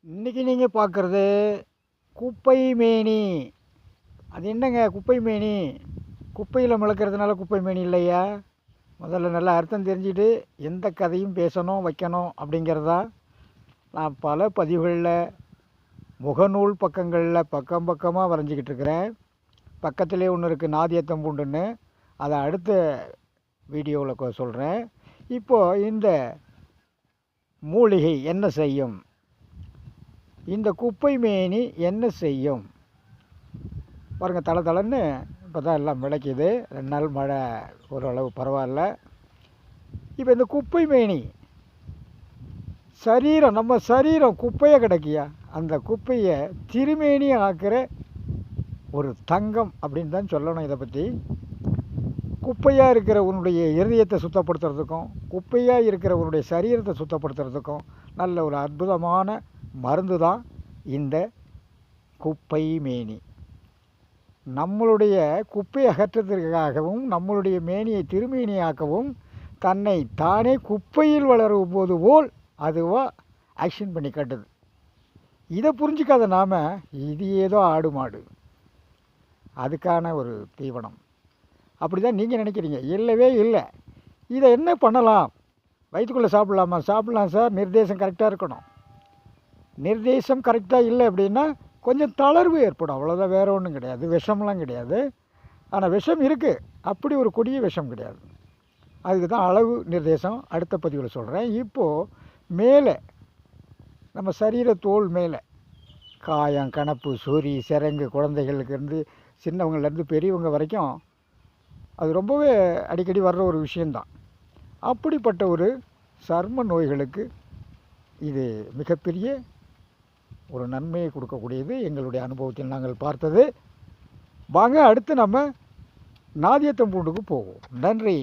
இன்றைக்கி நீங்கள் பார்க்குறது குப்பை மேனி. அது என்னங்க குப்பை மேனி? குப்பையில் முளைக்கிறதுனால குப்பை மேனி இல்லையா? முதல்ல நல்லா அர்த்தம் தெரிஞ்சுட்டு எந்த கதையும் பேசணும் வைக்கணும் அப்படிங்கிறதா நான் பல பதிவுகளில் முகநூல் பக்கங்களில் பக்கம் பக்கமாக வரைஞ்சிக்கிட்டு இருக்கிறேன். பக்கத்துலேயே ஒன்று இருக்குது நாதியத்தம் பூண்டுன்னு, அதை அடுத்த வீடியோவில் சொல்கிறேன். இப்போது இந்த மூலிகை என்ன செய்யும், இந்த குப்பை மேனி என்ன செய்யும் பாருங்கள். தளன்னு இப்போ தான் எல்லாம் விளைக்குது. 2 நாள் மழை ஓரளவு பரவாயில்ல. இப்போ இந்த குப்பை மேனி சரீரம், நம்ம சரீரம் குப்பையை கிடைக்கியா, அந்த குப்பையை திருமேனி ஆக்கிற ஒரு தங்கம் அப்படின்னு தான் சொல்லணும். இதை பற்றி குப்பையாக இருக்கிற உன்னுடைய இருதயத்தை சுத்தப்படுத்துறதுக்கும் குப்பையாக இருக்கிற உன்னுடைய சரீரத்தை சுத்தப்படுத்துறதுக்கும் நல்ல ஒரு அற்புதமான மருந்து தான் இந்த குப்பை மேனி. நம்மளுடைய குப்பை அகற்றத்திற்காகவும் நம்மளுடைய மேனியை திருமேனியாக்கவும் தன்னை தானே குப்பையில் வளரும் போது போல் அதுவாக ஆக்ஷன் பண்ணி காட்டுது. இதை புரிஞ்சிக்காத நாம் இது ஏதோ ஆடு மாடு, அதுக்கான ஒரு தீவனம் அப்படி தான் நீங்கள் நினைக்கிறீங்க. இல்லவே இல்லை. இதை என்ன பண்ணலாம், வயிற்றுக்குள்ளே சாப்பிட்லாமா? சாப்பிட்லாம் சார், நிர்தேசம் கரெக்டாக இருக்கணும். நிர்தேசம் கரெக்டாக இல்லை அப்படின்னா கொஞ்சம் தளர்வு ஏற்படும், அவ்வளோதான், வேறு ஒன்றும் கிடையாது. விஷம்லாம் கிடையாது. ஆனால் விஷம் இருக்குது, அப்படி ஒரு கொடிய விஷம் கிடையாது. அதுக்கு தான் அளவு நிர்தேசம் அடுத்த பதிவில் சொல்கிறேன். இப்போது மேலே நம்ம சரீர தோல் மேலே காயம், கணப்பு, சொறி, சிரங்கு, குழந்தைகளுக்கு இருந்து சின்னவங்கள்லேருந்து பெரியவங்க வரைக்கும் அது ரொம்பவே அடிக்கடி வர்ற ஒரு விஷயந்தான். அப்படிப்பட்ட ஒரு சர்ம நோய்களுக்கு இது மிகப்பெரிய ஒரு நன்மையை கொடுக்கக்கூடியது. எங்களுடைய அனுபவத்தில் நாங்கள் பார்த்தது. வாங்க அடுத்து நம்ம நாதியத்தம் பூண்டுக்கு போவோம். நன்றி.